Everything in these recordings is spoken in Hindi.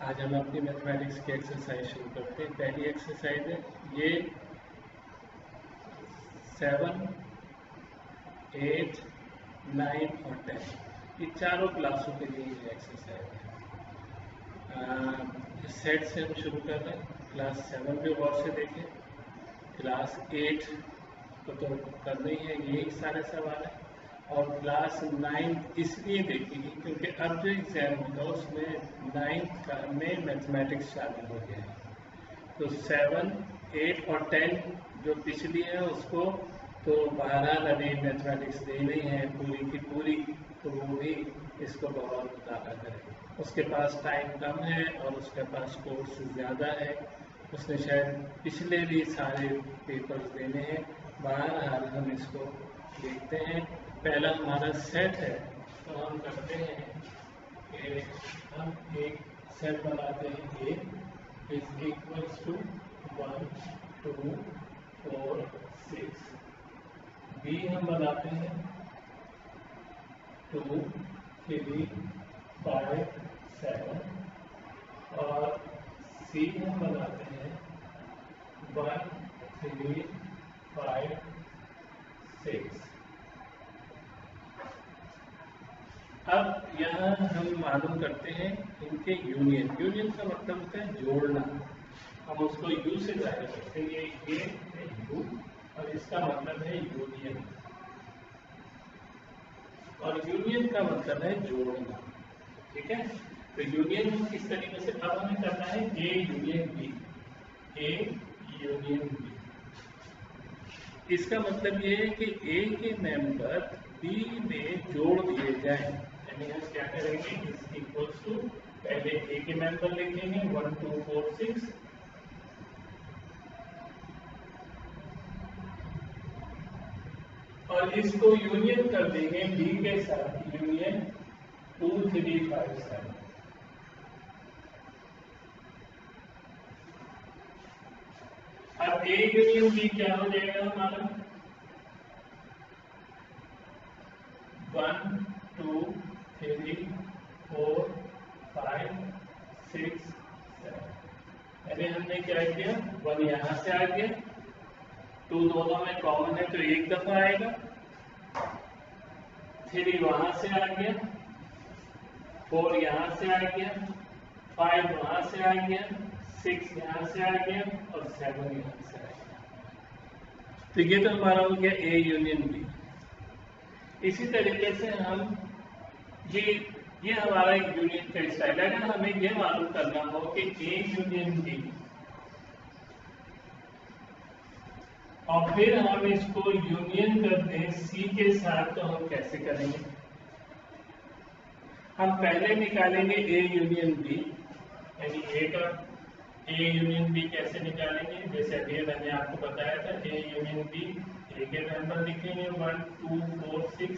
आज हम अपनी मैथमेटिक्स की एक्सरसाइज शुरू करते हैं। पहली एक्सरसाइज है ये 7, 8, 9 और 10 ये चारों क्लासों के लिए ये एक्सरसाइज है। इस सेट से हम शुरू कर रहे हैं। क्लास 7 पे गौर से देखें, क्लास 8 को तो करना ही है, यही सारे सवाल है। और क्लास 9 इसलिए देखेंगे क्योंकि अब जो एग्ज़ाम होगा उसमें 9th में मैथमेटिक्स शामिल हो गया है। तो 7, 8 और 10 जो पिछली है उसको तो बहरहाल अभी मैथमेटिक्स देनी है पूरी की पूरी, तो वो भी इसको बहुत मुताला करें। उसके पास टाइम कम है और उसके पास कोर्स ज़्यादा है, उसने शायद पिछले भी सारे पेपर्स देने हैं। बहरहाल हम इसको देखते हैं। पहला हमारा सेट है, तो हम करते हैं कि हम एक सेट बनाते हैं। ए इज इक्वल्स टू 1, 2, 4, 6। बी हम बनाते हैं 2, 3, 5, 7 और सी हम बनाते हैं 1, 3, 5, 6। अब यहाँ हम मालूम करते हैं इनके यूनियन। यूनियन का मतलब होता है जोड़ना। हम उसको यू से जाहिर करते हैं, ये है यू और इसका मतलब है यूनियन। और यूनियन का मतलब है जोड़ना, ठीक है। तो यूनियन किस तरीके से अब हमें करना है, A union B, A union B. इसका मतलब ये है कि ए के मेंबर बी में जोड़ दिए जाएं। यानी हम क्या करेंगे, इज इक्वल्स टू पहले ए के मेंबर लिखेंगे 1, 2, 4, 6 और इसको यूनियन कर देंगे बी के साथ, यूनियन 2, 3, 5, 7। अब ए यूनियन बी क्या हो जाएगा हमारा, 1, 2, 3, 4, 5, 6, 7। यानी हमने क्या किया, 1 यहां से आ गया, 2 दोनों में कॉमन है तो एक दफा आएगा, 3 वहां से आ गया, 4 यहां से आ गया, 5 वहां से आ गया, 6 यहां से आ गया और 7 यहां से आ गया। तो ये तो हमारा हो गया ए यूनियन बी। इसी तरीके से हम ये हमारा एक यूनियन का स्टाइल है। अगर हमें ये मालूम करना हो कि ए यूनियन बी और फिर हम इसको यूनियन करते हैं सी के साथ, तो हम कैसे करेंगे। हम पहले निकालेंगे ए यूनियन बी, यानी ए का ए यूनियन बी कैसे निकालेंगे, जैसे अभी मैंने आपको बताया था। ए यूनियन बी, ए के नंबर लिखेंगे 1, 2, 4, 6।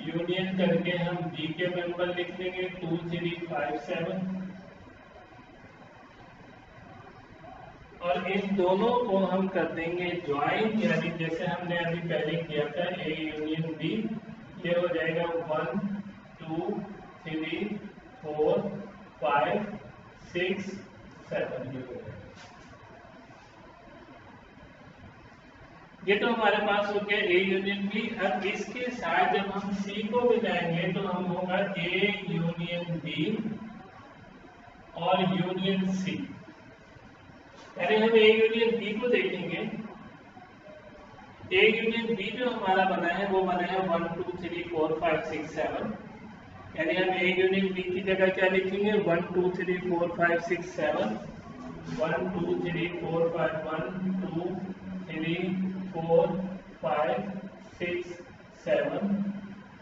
यूनियन करके हम बी के मेंबर लिख लेंगे 2, 3, 5, 7 और इन दोनों को हम कर देंगे ज्वाइन, यानी जैसे हमने अभी पहले किया था ए यूनियन बी। ये हो जाएगा 1, 2, 3, 4, 5, 6, 7। ये तो हमारे पास हो गया ए यूनियन बी। अब इसके साथ जब हम सी को मिलाएंगे तो हम होगा ए यूनियन बी और यूनियन सी। यानी हम ए यूनियन बी को देखेंगे। ए यूनियन बी जो हमारा बना है वो बना है 1, 2, 3, 4, 5, 6, 7। यानी हम ए यूनियन बी की जगह क्या लिखेंगे, 1, 2, 3, 4, 5, 6, 7। 1, 2, 3, 4, 5, 1, 2, 3, 4, 5, 6, 7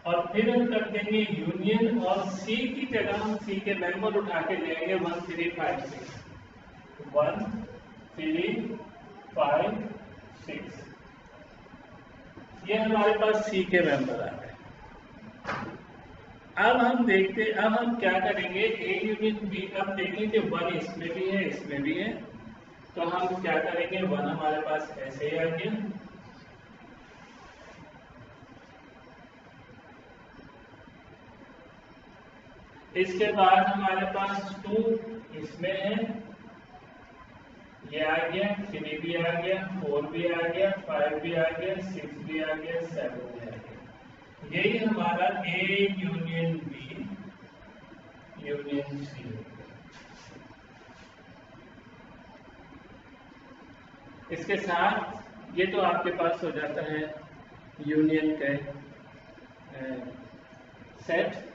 और फिर हम कर देंगे यूनियन और सी की जगह हम सी के मेंबर उठा के लेंगे 1, 3, 5, 6। 1, 3, 5, 6। ये हमारे पास सी के मेंबर आ गए। अब हम देखते, अब हम क्या करेंगे, ए यूनियन बी। अब देखेंगे 1 इसमें भी है इसमें भी है, तो हम क्या करेंगे, 1 हमारे पास ऐसे ही आ गया इसके बाद हमारे पास 2 इसमें है, ये आ गया, 3 भी आ गया, 4 भी आ गया, 5 भी आ गया, 6 भी आ गया, 7 भी आ गया। यही हमारा A union B union C. इसके साथ ये तो आपके पास हो जाता है यूनियन का सेट।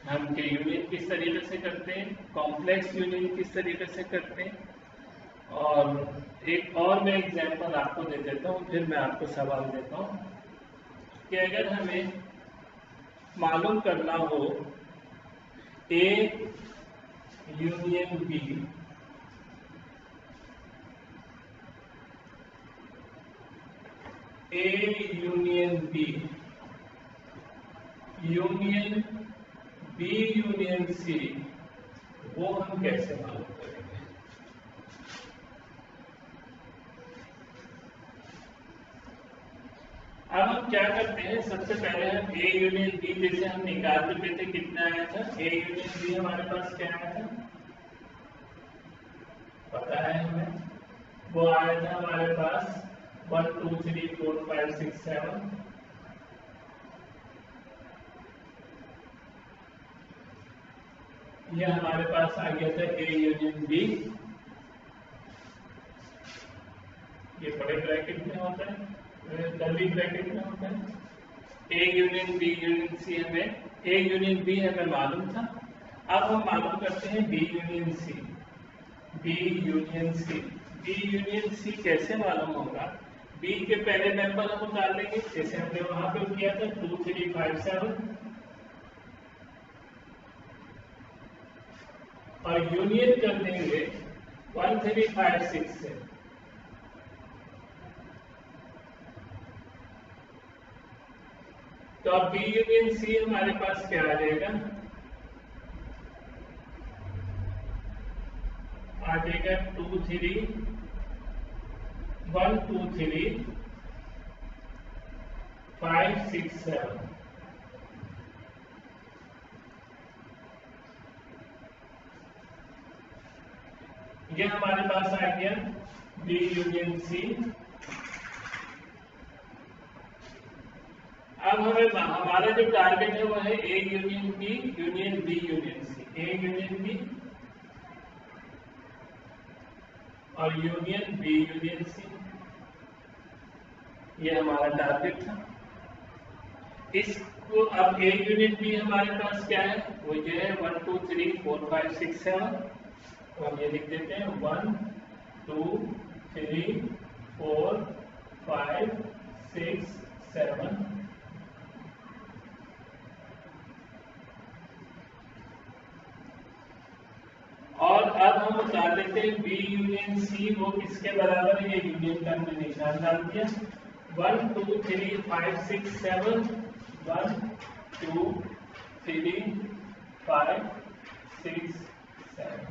हम के यूनियन किस तरीके से करते हैं, कॉम्प्लेक्स यूनियन किस तरीके से करते हैं। और एक और मैं एग्जांपल आपको दे देता हूँ, फिर मैं आपको सवाल देता हूँ कि अगर हमें मालूम करना हो A union B union B union C, वो हम कैसे मालूम करेंगे। अब हम क्या करते हैं, सबसे पहले हम ए यूनियन बी जैसे हम निकाल चुके थे, कितना आया था, ए यूनियन बी हमारे पास क्या आया था पता है हमें, वो आया था हमारे पास 1 2 3 4 5 6 7। ये हमारे पास आ गया था ए यूनियन बी, ये बड़े ब्रैकेट में होता है, कर्ली ब्रैकेट में होता है। A union B union C, हमें ए यूनियन बी हमें मालूम था। अब हम मालूम करते हैं B union C. B union C, B union C कैसे मालूम होगा, बी के पहले मेंबर हम उतार लेंगे जैसे हमने वहां पे किया था 2 3 5 7, और यूनियन कर देंगे 1 3 5 6 से। तो अब बी यूनियन सी हमारे पास क्या आ जाएगा, आ जाएगा 2 3 1 2 3 5 6 7। ये हमारे पास आ गया बी यूनियन सी। अब हमें हमारा जो टारगेट है वो है A union B union B union C, A union B और यूनियन बी यूनियन सी, ये हमारा टारगेट था। इसको अब ए यूनियन बी हमारे पास क्या है, वो ये है 1 2 3 4 5 6 7। तो हम ये लिख देते हैं 1 2 3 4 5 6 7। और अब हम उतार लेते हैं बी यूनियन सी, वो किसके बराबर है, ये यूनियन का हमने निशान डाल दिया। 1 2 3 5 6 7, 1 2 3 5 6 7।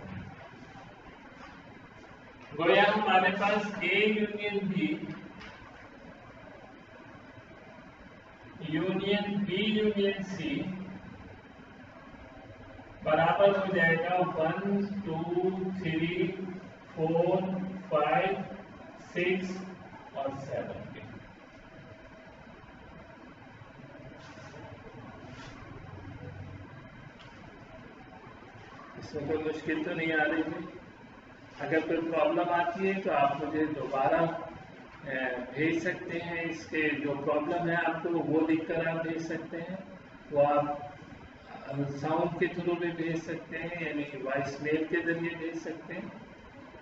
गोया हमारे पास A union B union C बराबर हो जाएगा 1 2 3 4 5 6 और 7 के। इसमें कोई मुश्किल तो नहीं आ रही है। अगर कोई प्रॉब्लम आती है तो आप मुझे दोबारा भेज सकते हैं। इसके जो प्रॉब्लम है आपको वो लिख कर आप भेज सकते हैं, वो आप साउंड के थ्रू भी भेज सकते हैं, यानी वॉइस मेल के जरिए भेज सकते हैं।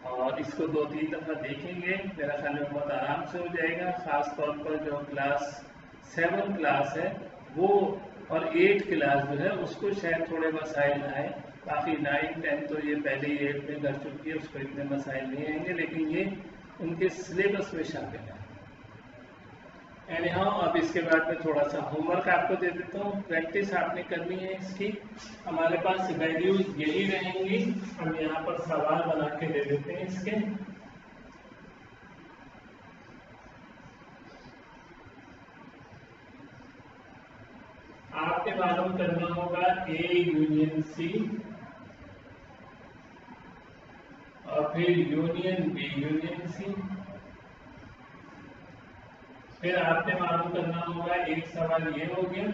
और इसको 2 3 दफ़ा देखेंगे, मेरा ख्याल में बहुत आराम से हो जाएगा। ख़ास तौर पर जो क्लास 7 क्लास है वो और 8 क्लास जो है उसको शायद थोड़े मसाइल आए। बाकी 9 10 तो ये पहले ही 8 में कर चुकी है, उसको इतने मसाइल नहीं आएंगे, लेकिन ये उनके सिलेबस में शामिल है। एनी हाउ, अब इसके बाद में थोड़ा सा होमवर्क आपको दे देता हूँ, प्रैक्टिस आपने करनी है इसकी। हमारे पास वैल्यूज यही रहेंगी, हम यहाँ पर सवाल बना के दे देते हैं इसके। आप आपने मालूम करना होगा ए यूनियन सी और फिर यूनियन बी यूनियन सी। फिर आपने मालूम करना होगा, एक सवाल ये हो गया,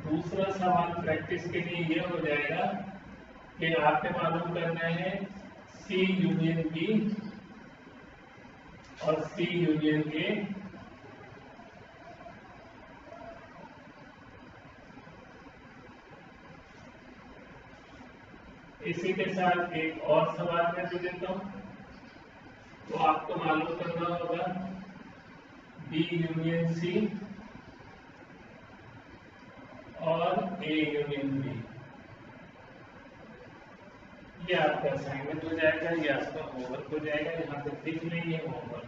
दूसरा सवाल प्रैक्टिस के लिए ये हो जाएगा कि आपने मालूम करना है सी यूनियन बी और सी यूनियन ए। इसी के साथ एक और सवाल मैं दे देता हूं, तो आपको मालूम करना होगा बी यूनियन सी और ए यूनियन बी। ये आपका असाइनमेंट हो जाएगा, ये आपका होमवर्क हो जाएगा, यहाँ पे लिख लेंगे होमवर्क।